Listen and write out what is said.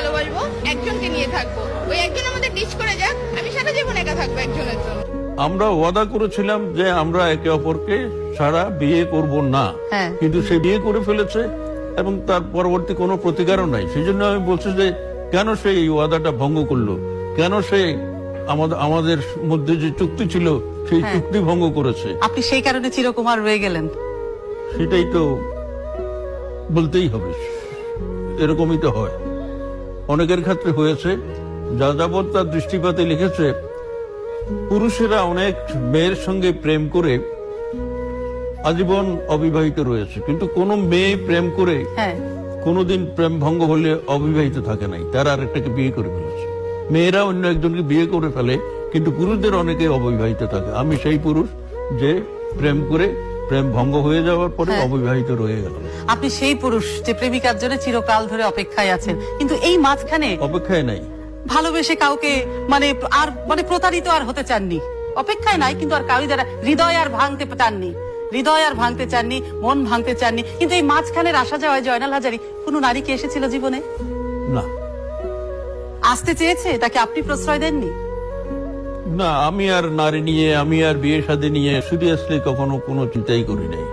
ভালোবাসবো, একজনকে নিয়ে থাকবো, ওই একজন আমাদের ডিচ করে যাক, আমি সারা জীবন একা থাকবো একজনের জন্য। আমরা ওয়াদা করেছিলাম যে আমরা একে অপরকে ছাড়া বিয়ে করব না, কিন্তু সে বিয়ে করে ফেলেছে এবং তার পরবর্তী কোনো প্রতিকারও নাই। সেই জন্য আমি বলছি যে কেন সে এই ওয়াদাটা ভঙ্গ করলো, কেন সে আমাদের মধ্যে যে চুক্তি ছিল সেই চুক্তি ভঙ্গ করেছে। আপনি সেই কারণে চিরকুমার রয়ে গেলেন। সেটাই তো বলতেই হবে, এরকমই তো হয়, অনেকের ক্ষেত্রে হয়েছে। যাযাবর তার দৃষ্টিপাতে লিখেছে পুরুষেরা অনেক মেয়ের সঙ্গে প্রেম করে আজীবন অবিবাহিত রয়েছে, কিন্তু কোন মেয়ে প্রেম করে কোনোদিন প্রেম ভঙ্গ হলে অবিবাহিত থাকে নাই, তারা আরেকটাকে বিয়ে করে ফেলেছে। মেয়েরা অন্য একজনকে বিয়ে করে ফেলে, কিন্তু পুরুষদের অনেকে অবিবাহিত থাকে। আমি সেই পুরুষ যে প্রেম করে প্রেম ভঙ্গ হয়ে যাওয়ার পরে অবিবাহিত রয়ে গেল। আপনি সেই পুরুষ যে প্রেমিকার জন্য চিরকাল ধরে অপেক্ষায় আছেন, কিন্তু এই মাঝখানে অপেক্ষায় নাই, ভালোবেসে কাউকে মানে প্রতারিত আর হতে চাননি। অপেক্ষায় নাই, কিন্তু আর কাউই দ্বারা হৃদয় আর ভাঙতে চাননি, হৃদয় আর ভাঙতে চাননি, মন ভাঙতে চাননি। কিন্তু এই মাঝখানের আসা যাওয়ায় জয়নাল হাজারী কোন নারী কি এসেছিল জীবনে? না। আসতে চেয়েছে, তাকে আপনি প্রশ্রয় দেননি? না, আমি আর নারী নিয়ে, আমি আর বিয়ে শাদী নিয়ে সিরিয়াসলি কখনো কোনো চিন্তাই করি নাই।